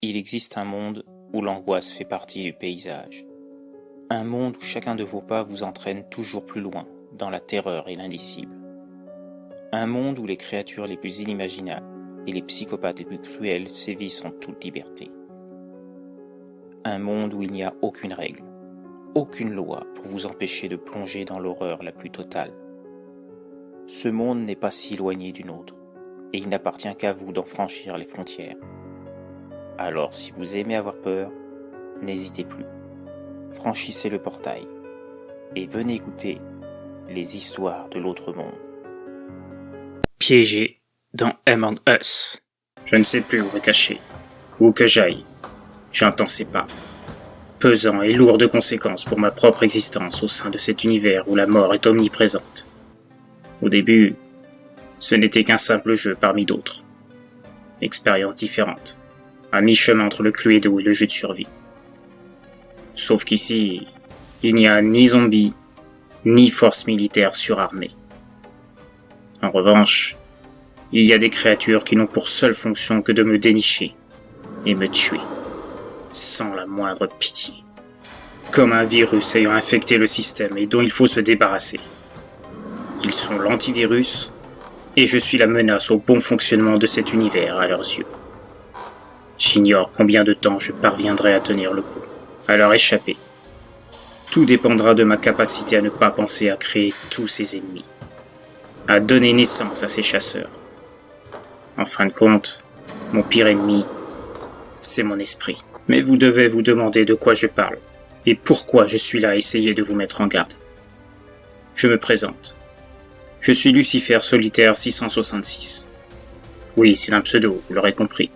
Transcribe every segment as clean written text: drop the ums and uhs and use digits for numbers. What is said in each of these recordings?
Il existe un monde où l'angoisse fait partie du paysage. Un monde où chacun de vos pas vous entraîne toujours plus loin, dans la terreur et l'indicible. Un monde où les créatures les plus inimaginables et les psychopathes les plus cruels sévissent en toute liberté. Un monde où il n'y a aucune règle, aucune loi pour vous empêcher de plonger dans l'horreur la plus totale. Ce monde n'est pas si éloigné du nôtre, et il n'appartient qu'à vous d'en franchir les frontières. Alors, si vous aimez avoir peur, n'hésitez plus. Franchissez le portail et venez écouter les histoires de l'autre monde. Piégé dans Among Us. Je ne sais plus où me cacher, où que j'aille. J'entends ces pas, pesants et lourds de conséquences pour ma propre existence au sein de cet univers où la mort est omniprésente. Au début, ce n'était qu'un simple jeu parmi d'autres. Expérience différente, à mi-chemin entre le Cluedo et le jeu de survie. Sauf qu'ici, il n'y a ni zombies, ni force militaire surarmée. En revanche, il y a des créatures qui n'ont pour seule fonction que de me dénicher et me tuer, sans la moindre pitié. Comme un virus ayant infecté le système et dont il faut se débarrasser. Ils sont l'antivirus, et je suis la menace au bon fonctionnement de cet univers à leurs yeux. J'ignore combien de temps je parviendrai à tenir le coup, à leur échapper. Tout dépendra de ma capacité à ne pas penser à créer tous ces ennemis, à donner naissance à ces chasseurs. En fin de compte, mon pire ennemi, c'est mon esprit. Mais vous devez vous demander de quoi je parle, et pourquoi je suis là à essayer de vous mettre en garde. Je me présente. Je suis Lucifer Solitaire 666. Oui, c'est un pseudo, vous l'aurez compris.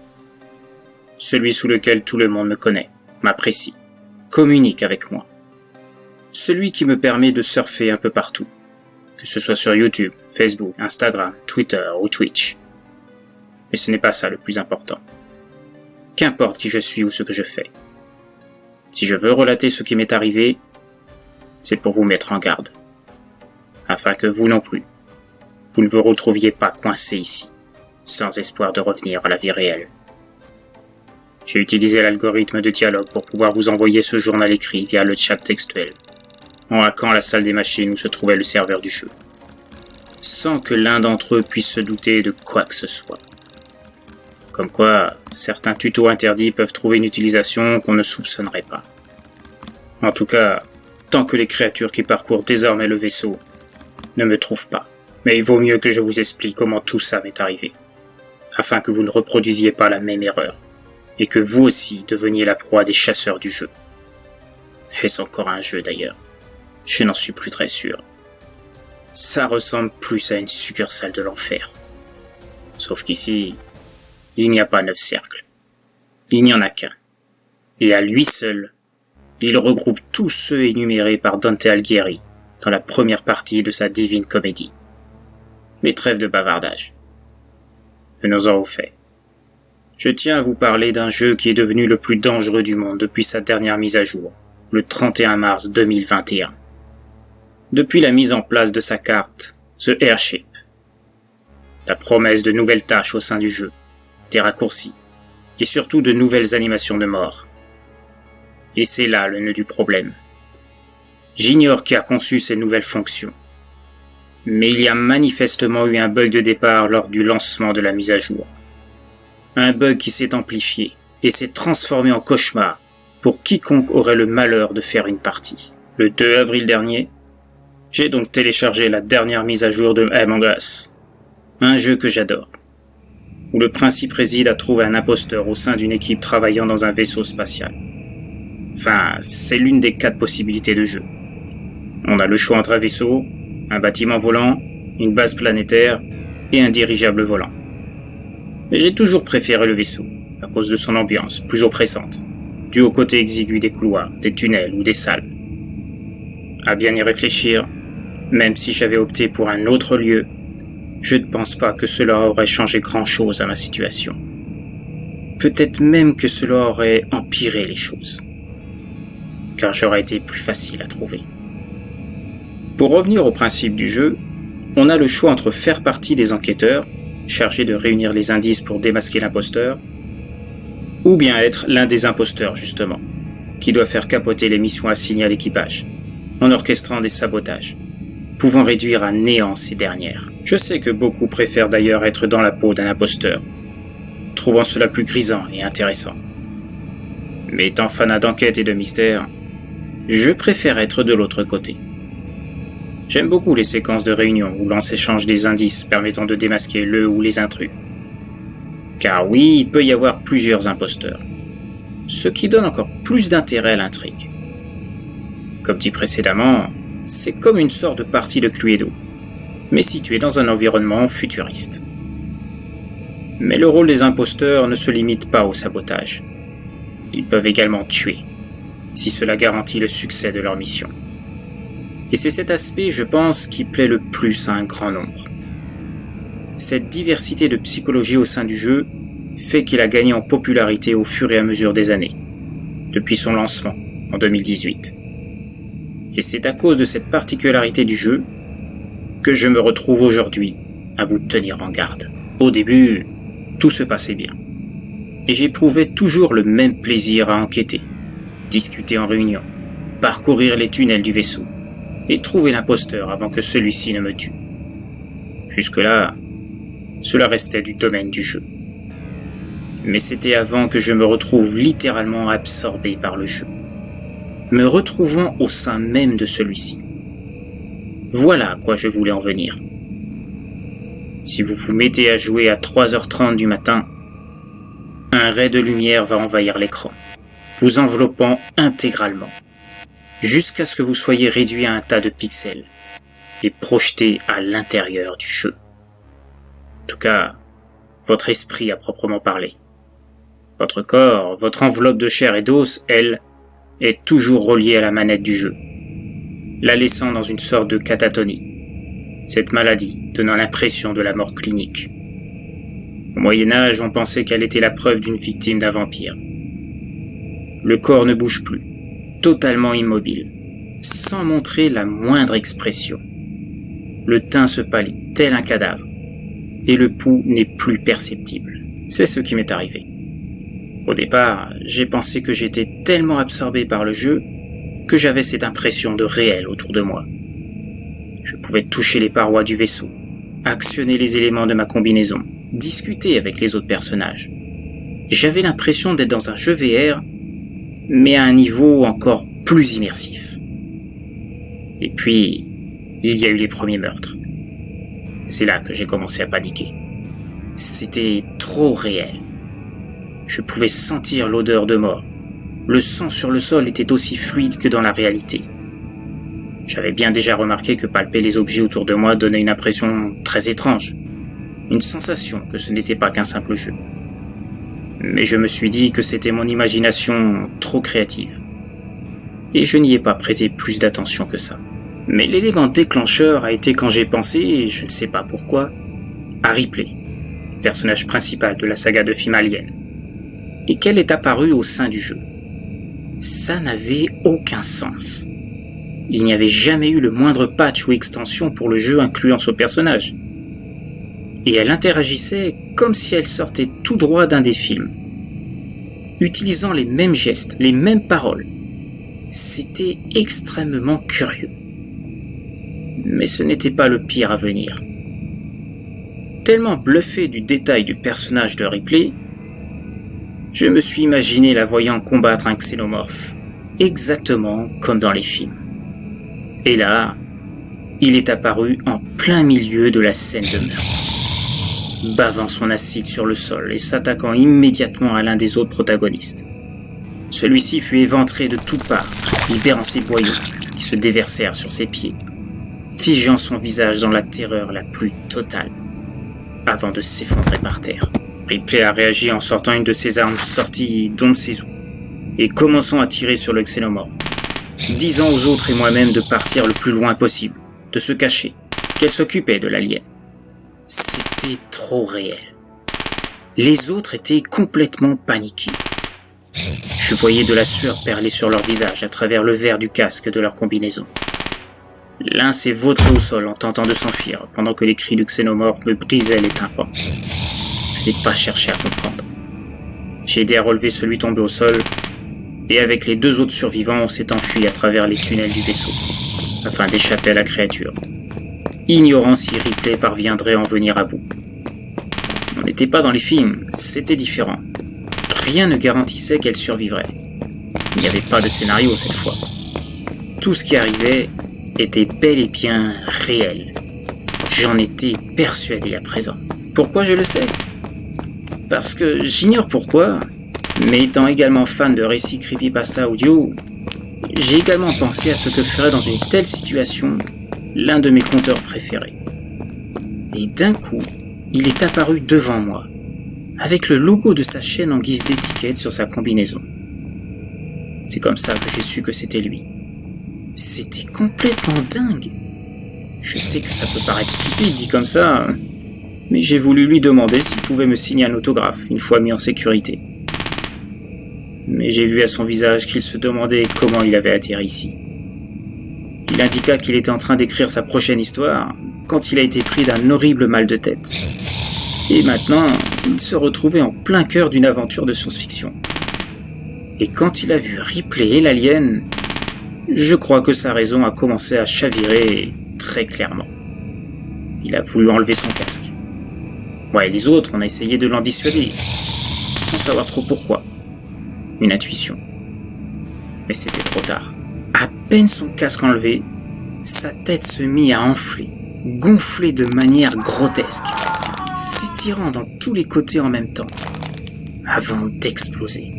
Celui sous lequel tout le monde me connaît, m'apprécie, communique avec moi. Celui qui me permet de surfer un peu partout, que ce soit sur YouTube, Facebook, Instagram, Twitter ou Twitch. Mais ce n'est pas ça le plus important. Qu'importe qui je suis ou ce que je fais. Si je veux relater ce qui m'est arrivé, c'est pour vous mettre en garde. Afin que vous non plus, vous ne vous retrouviez pas coincé ici, sans espoir de revenir à la vie réelle. J'ai utilisé l'algorithme de dialogue pour pouvoir vous envoyer ce journal écrit via le chat textuel, en hackant la salle des machines où se trouvait le serveur du jeu, sans que l'un d'entre eux puisse se douter de quoi que ce soit. Comme quoi, certains tutos interdits peuvent trouver une utilisation qu'on ne soupçonnerait pas. En tout cas, tant que les créatures qui parcourent désormais le vaisseau ne me trouvent pas. Mais il vaut mieux que je vous explique comment tout ça m'est arrivé, afin que vous ne reproduisiez pas la même erreur, et que vous aussi deveniez la proie des chasseurs du jeu. Est-ce encore un jeu d'ailleurs? Je n'en suis plus très sûr. Ça ressemble plus à une succursale de l'enfer. Sauf qu'ici, il n'y a pas 9 cercles. Il n'y en a qu'un. Et à lui seul, il regroupe tous ceux énumérés par Dante Alighieri dans la première partie de sa Divine Comédie. Mais trêve de bavardage. Venons-en au fait. Je tiens à vous parler d'un jeu qui est devenu le plus dangereux du monde depuis sa dernière mise à jour, le 31 mars 2021. Depuis la mise en place de sa carte, The Airship. La promesse de nouvelles tâches au sein du jeu, des raccourcis, et surtout de nouvelles animations de mort. Et c'est là le nœud du problème. J'ignore qui a conçu ces nouvelles fonctions. Mais il y a manifestement eu un bug de départ lors du lancement de la mise à jour. Un bug qui s'est amplifié et s'est transformé en cauchemar pour quiconque aurait le malheur de faire une partie. Le 2 avril dernier, j'ai donc téléchargé la dernière mise à jour de Among Us, un jeu que j'adore, où le principe réside à trouver un imposteur au sein d'une équipe travaillant dans un vaisseau spatial. Enfin, c'est l'une des 4 possibilités de jeu. On a le choix entre un vaisseau, un bâtiment volant, une base planétaire et un dirigeable volant. Mais j'ai toujours préféré le vaisseau, à cause de son ambiance plus oppressante, due au côté exigu des couloirs, des tunnels ou des salles. À bien y réfléchir, même si j'avais opté pour un autre lieu, je ne pense pas que cela aurait changé grand-chose à ma situation. Peut-être même que cela aurait empiré les choses, car j'aurais été plus facile à trouver. Pour revenir au principe du jeu, on a le choix entre faire partie des enquêteurs, chargés de réunir les indices pour démasquer l'imposteur, Ou bien être l'un des imposteurs, justement, qui doit faire capoter les missions assignées à l'équipage, en orchestrant des sabotages, pouvant réduire à néant ces dernières. Je sais que beaucoup préfèrent d'ailleurs être dans la peau d'un imposteur, trouvant cela plus grisant et intéressant. Mais étant fanat d'enquête et de mystère, je préfère être de l'autre côté. J'aime beaucoup les séquences de réunion où l'on s'échange des indices permettant de démasquer le ou les intrus. Car oui, il peut y avoir plusieurs imposteurs, ce qui donne encore plus d'intérêt à l'intrigue. Comme dit précédemment, c'est comme une sorte de partie de Cluedo, mais située dans un environnement futuriste. Mais le rôle des imposteurs ne se limite pas au sabotage. Ils peuvent également tuer, si cela garantit le succès de leur mission. Et c'est cet aspect, je pense, qui plaît le plus à un grand nombre. Cette diversité de psychologie au sein du jeu fait qu'il a gagné en popularité au fur et à mesure des années, depuis son lancement en 2018. Et c'est à cause de cette particularité du jeu que je me retrouve aujourd'hui à vous tenir en garde. Au début, tout se passait bien. Et j'éprouvais toujours le même plaisir à enquêter, discuter en réunion, parcourir les tunnels du vaisseau et trouver l'imposteur avant que celui-ci ne me tue. Jusque-là, cela restait du domaine du jeu. Mais c'était avant que je me retrouve littéralement absorbé par le jeu, me retrouvant au sein même de celui-ci. Voilà à quoi je voulais en venir. Si vous vous mettez à jouer à 3h30 du matin, un ray de lumière va envahir l'écran, vous enveloppant intégralement, jusqu'à ce que vous soyez réduit à un tas de pixels et projeté à l'intérieur du jeu. En tout cas, votre esprit à proprement parler. Votre corps, votre enveloppe de chair et d'os, elle, est toujours reliée à la manette du jeu, la laissant dans une sorte de catatonie, cette maladie donnant l'impression de la mort clinique. Au Moyen-Âge, on pensait qu'elle était la preuve d'une victime d'un vampire. Le corps ne bouge plus, totalement immobile, sans montrer la moindre expression. Le teint se pâlit, tel un cadavre, et le pouls n'est plus perceptible. C'est ce qui m'est arrivé. Au départ, j'ai pensé que j'étais tellement absorbé par le jeu que j'avais cette impression de réel autour de moi. Je pouvais toucher les parois du vaisseau, actionner les éléments de ma combinaison, discuter avec les autres personnages. J'avais l'impression d'être dans un jeu VR, mais à un niveau encore plus immersif. Et puis, il y a eu les premiers meurtres. C'est là que j'ai commencé à paniquer. C'était trop réel. Je pouvais sentir l'odeur de mort. Le sang sur le sol était aussi fluide que dans la réalité. J'avais bien déjà remarqué que palper les objets autour de moi donnait une impression très étrange. Une sensation que ce n'était pas qu'un simple jeu. Mais je me suis dit que c'était mon imagination trop créative. Et je n'y ai pas prêté plus d'attention que ça. Mais l'élément déclencheur a été quand j'ai pensé, et je ne sais pas pourquoi, à Ripley, personnage principal de la saga de films Alien, et qu'elle est apparue au sein du jeu. Ça n'avait aucun sens. Il n'y avait jamais eu le moindre patch ou extension pour le jeu incluant ce personnage. Et elle interagissait comme si elle sortait tout droit d'un des films, utilisant les mêmes gestes, les mêmes paroles. C'était extrêmement curieux. Mais ce n'était pas le pire à venir. Tellement bluffé du détail du personnage de Ripley, je me suis imaginé la voyant combattre un xénomorphe, exactement comme dans les films. Et là, il est apparu en plein milieu de la scène de meurtre, bavant son acide sur le sol et s'attaquant immédiatement à l'un des autres protagonistes. Celui-ci fut éventré de toutes parts, libérant ses boyaux qui se déversèrent sur ses pieds, figeant son visage dans la terreur la plus totale, avant de s'effondrer par terre. Ripley a réagi en sortant une de ses armes sorties d'on ne sait où, et commençant à tirer sur le xénomorphe, disant aux autres et moi-même de partir le plus loin possible, de se cacher, qu'elle s'occupait de l'alien. C'était trop réel. Les autres étaient complètement paniqués. Je voyais de la sueur perler sur leur visage à travers le verre du casque de leur combinaison. L'un s'est vautré au sol en tentant de s'enfuir, pendant que les cris du xénomorphe me brisaient les tympans. Je n'ai pas cherché à comprendre. J'ai aidé à relever celui tombé au sol, et avec les 2 autres survivants, on s'est enfui à travers les tunnels du vaisseau, afin d'échapper à la créature, ignorant si Ripley parviendrait à en venir à bout. On n'était pas dans les films, c'était différent. Rien ne garantissait qu'elle survivrait. Il n'y avait pas de scénario cette fois. Tout ce qui arrivait était bel et bien réel. J'en étais persuadé à présent. Pourquoi je le sais ? Parce que j'ignore pourquoi, mais étant également fan de récits creepypasta audio, j'ai également pensé à ce que ferait dans une telle situation l'un de mes conteurs préférés. Et d'un coup, il est apparu devant moi, avec le logo de sa chaîne en guise d'étiquette sur sa combinaison. C'est comme ça que j'ai su que c'était lui. C'était complètement dingue. Je sais que ça peut paraître stupide dit comme ça, mais j'ai voulu lui demander s'il pouvait me signer un autographe une fois mis en sécurité. Mais j'ai vu à son visage qu'il se demandait comment il avait atterri ici. Il indiqua qu'il était en train d'écrire sa prochaine histoire quand il a été pris d'un horrible mal de tête. Et maintenant, il se retrouvait en plein cœur d'une aventure de science-fiction. Et quand il a vu Ripley et l'alien, je crois que sa raison a commencé à chavirer très clairement. Il a voulu enlever son casque. Moi et les autres, on a essayé de l'en dissuader, sans savoir trop pourquoi. Une intuition. Mais c'était trop tard. À peine son casque enlevé, sa tête se mit à enfler, gonfler de manière grotesque, s'étirant dans tous les côtés en même temps, avant d'exploser,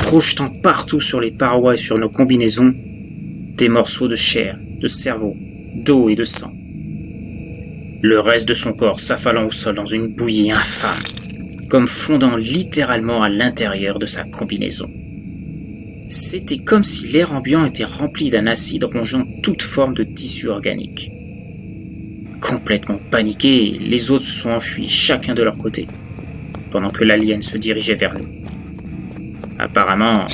projetant partout sur les parois et sur nos combinaisons des morceaux de chair, de cerveau, d'eau et de sang. Le reste de son corps s'affalant au sol dans une bouillie infâme, comme fondant littéralement à l'intérieur de sa combinaison. C'était comme si l'air ambiant était rempli d'un acide rongeant toute forme de tissu organique. Complètement paniqués, les autres se sont enfuis, chacun de leur côté, pendant que l'alien se dirigeait vers nous. Apparemment,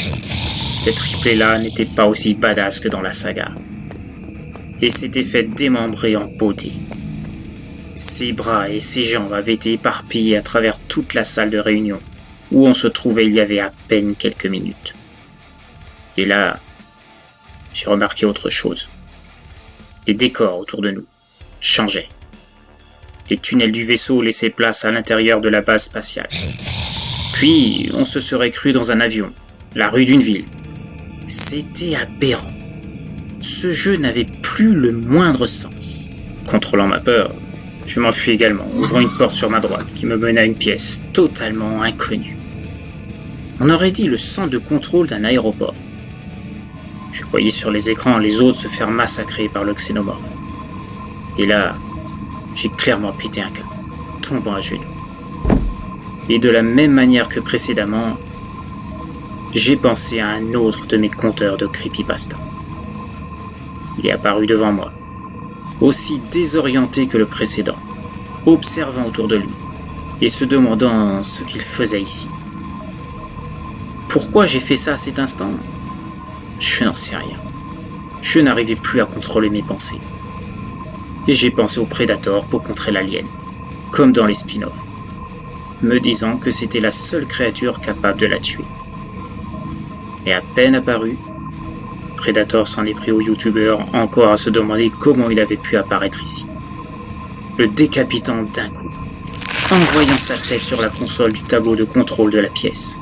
cette Ripley-là n'était pas aussi badass que dans la saga, et s'était fait démembrer en beauté. Ses bras et ses jambes avaient été éparpillés à travers toute la salle de réunion, où on se trouvait il y avait à peine quelques minutes. Et là, j'ai remarqué autre chose. Les décors autour de nous changeaient. Les tunnels du vaisseau laissaient place à l'intérieur de la base spatiale. Puis, on se serait cru dans un avion, la rue d'une ville. C'était aberrant. Ce jeu n'avait plus le moindre sens. Contrôlant ma peur, je m'enfuis également, ouvrant une porte sur ma droite qui me menait à une pièce totalement inconnue. On aurait dit le centre de contrôle d'un aéroport. Je voyais sur les écrans les autres se faire massacrer par le xénomorphe. Et là, j'ai clairement pété un câble, tombant à genoux. Et de la même manière que précédemment, j'ai pensé à un autre de mes conteurs de creepypasta. Il est apparu devant moi, aussi désorienté que le précédent, observant autour de lui et se demandant ce qu'il faisait ici. Pourquoi j'ai fait ça à cet instant ? Je n'en sais rien. Je n'arrivais plus à contrôler mes pensées. Et j'ai pensé au Predator pour contrer l'alien, comme dans les spin-offs, me disant que c'était la seule créature capable de la tuer. Et à peine apparu, Predator s'en est pris au youtubeur encore à se demander comment il avait pu apparaître ici, le décapitant d'un coup, envoyant sa tête sur la console du tableau de contrôle de la pièce,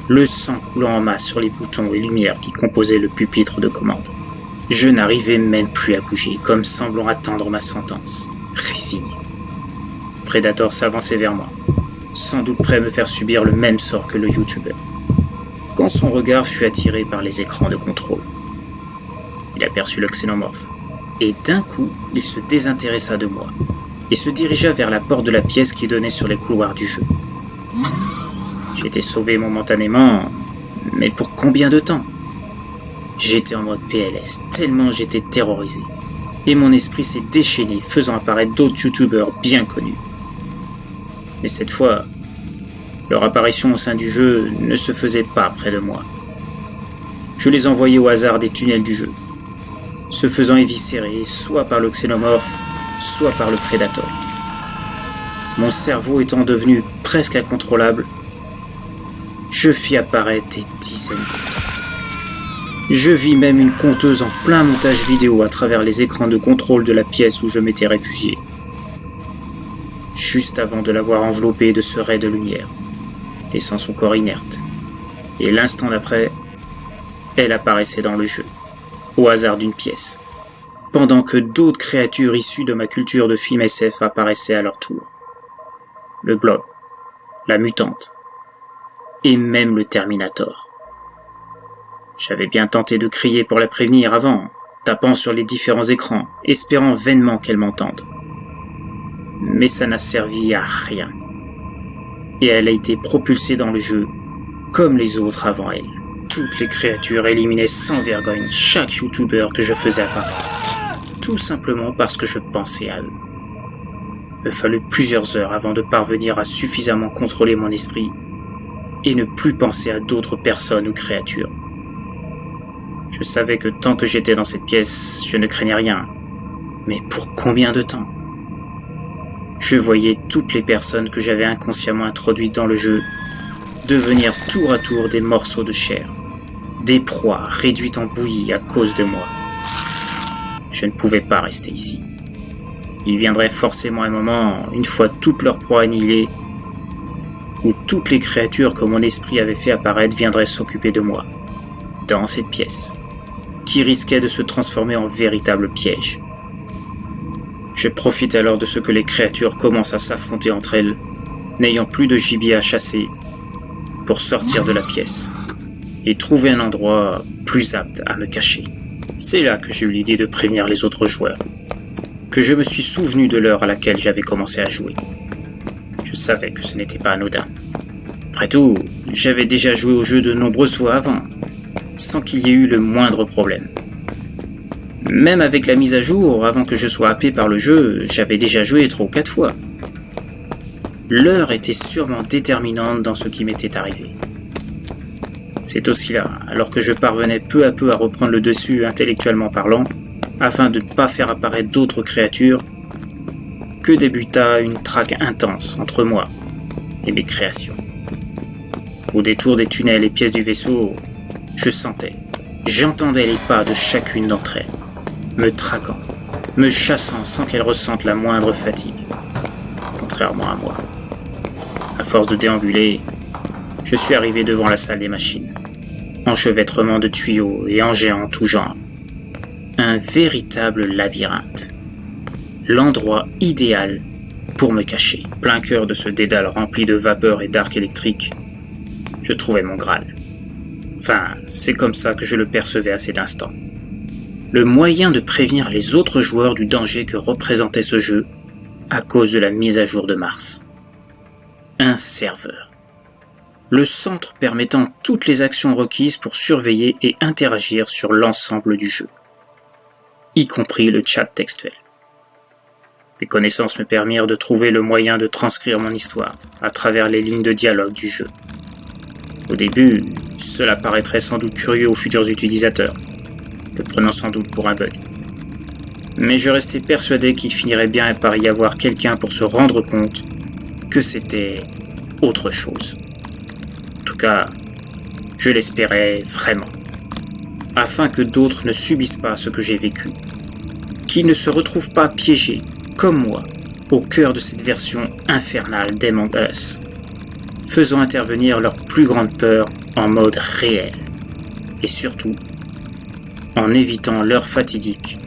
le sang coulant en masse sur les boutons et lumières qui composaient le pupitre de commande. Je n'arrivais même plus à bouger, comme semblant attendre ma sentence, résigné. Predator s'avançait vers moi, sans doute prêt à me faire subir le même sort que le youtubeur, quand son regard fut attiré par les écrans de contrôle. Il aperçut le xénomorphe, et d'un coup, il se désintéressa de moi, et se dirigea vers la porte de la pièce qui donnait sur les couloirs du jeu. J'ai été sauvé momentanément, mais pour combien de temps ? J'étais en mode PLS, tellement j'étais terrorisé, et mon esprit s'est déchaîné, faisant apparaître d'autres youtubeurs bien connus. Mais cette fois, leur apparition au sein du jeu ne se faisait pas près de moi. Je les envoyais au hasard des tunnels du jeu, se faisant éviscérer soit par le xénomorphe, soit par le Predator. Mon cerveau étant devenu presque incontrôlable, je fis apparaître des dizaines d'autres. Je vis même une compteuse en plein montage vidéo à travers les écrans de contrôle de la pièce où je m'étais réfugié. Juste avant de l'avoir enveloppée de ce ray de lumière, laissant son corps inerte. Et l'instant d'après, elle apparaissait dans le jeu, au hasard d'une pièce, pendant que d'autres créatures issues de ma culture de film SF apparaissaient à leur tour. Le Blob, la mutante, et même le Terminator. J'avais bien tenté de crier pour la prévenir avant, tapant sur les différents écrans, espérant vainement qu'elle m'entende. Mais ça n'a servi à rien. Et elle a été propulsée dans le jeu, comme les autres avant elle. Toutes les créatures éliminaient sans vergogne chaque youtubeur que je faisais apparaître. Tout simplement parce que je pensais à eux. Il me fallut plusieurs heures avant de parvenir à suffisamment contrôler mon esprit et ne plus penser à d'autres personnes ou créatures. Je savais que tant que j'étais dans cette pièce, je ne craignais rien. Mais pour combien de temps ? Je voyais toutes les personnes que j'avais inconsciemment introduites dans le jeu devenir tour à tour des morceaux de chair, des proies réduites en bouillie à cause de moi. Je ne pouvais pas rester ici. Il viendrait forcément un moment, une fois toutes leurs proies annihilées, où toutes les créatures que mon esprit avait fait apparaître viendraient s'occuper de moi, dans cette pièce, qui risquait de se transformer en véritable piège. Je profite alors de ce que les créatures commencent à s'affronter entre elles, n'ayant plus de gibier à chasser, pour sortir de la pièce et trouver un endroit plus apte à me cacher. C'est là que j'ai eu l'idée de prévenir les autres joueurs, que je me suis souvenu de l'heure à laquelle j'avais commencé à jouer. Je savais que ce n'était pas anodin. Après tout, j'avais déjà joué au jeu de nombreuses fois avant, sans qu'il y ait eu le moindre problème. Même avec la mise à jour, avant que je sois happé par le jeu, j'avais déjà joué 3 ou 4 fois. L'heure était sûrement déterminante dans ce qui m'était arrivé. C'est aussi là, alors que je parvenais peu à peu à reprendre le dessus intellectuellement parlant, afin de ne pas faire apparaître d'autres créatures, que débuta une traque intense entre moi et mes créations. Au détour des tunnels et pièces du vaisseau, je sentais, j'entendais les pas de chacune d'entre elles, me traquant, me chassant sans qu'elles ressentent la moindre fatigue, contrairement à moi. À force de déambuler, je suis arrivé devant la salle des machines, enchevêtrement de tuyaux et engins en tout genre. Un véritable labyrinthe. L'endroit idéal pour me cacher. Plein cœur de ce dédale rempli de vapeur et d'arcs électriques, je trouvais mon Graal. Enfin, c'est comme ça que je le percevais à cet instant. Le moyen de prévenir les autres joueurs du danger que représentait ce jeu à cause de la mise à jour de Mars. Un serveur. Le centre permettant toutes les actions requises pour surveiller et interagir sur l'ensemble du jeu, y compris le chat textuel. Mes connaissances me permirent de trouver le moyen de transcrire mon histoire à travers les lignes de dialogue du jeu. Au début, cela paraîtrait sans doute curieux aux futurs utilisateurs, le prenant sans doute pour un bug. Mais je restais persuadé qu'il finirait bien par y avoir quelqu'un pour se rendre compte que c'était autre chose. En tout cas, je l'espérais vraiment, afin que d'autres ne subissent pas ce que j'ai vécu, qu'ils ne se retrouvent pas piégés, comme moi, au cœur de cette version infernale d'Among Us, faisant intervenir leur plus grande peur en mode réel, et surtout, en évitant l'heure fatidique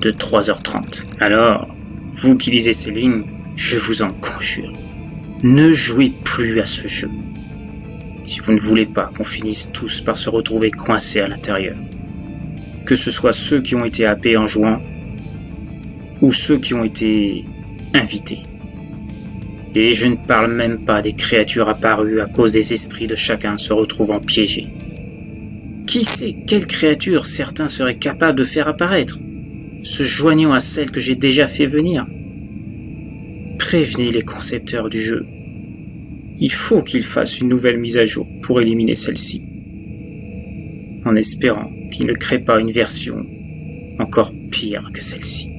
de 3h30. Alors, vous qui lisez ces lignes, je vous en conjure, ne jouez plus à ce jeu. Si vous ne voulez pas qu'on finisse tous par se retrouver coincés à l'intérieur, que ce soit ceux qui ont été happés en jouant, ou ceux qui ont été invités. Et je ne parle même pas des créatures apparues à cause des esprits de chacun se retrouvant piégés. Qui sait quelles créatures certains seraient capables de faire apparaître, se joignant à celles que j'ai déjà fait venir. Prévenez les concepteurs du jeu. Il faut qu'ils fassent une nouvelle mise à jour pour éliminer celle-ci, en espérant qu'ils ne créent pas une version encore pire que celle-ci.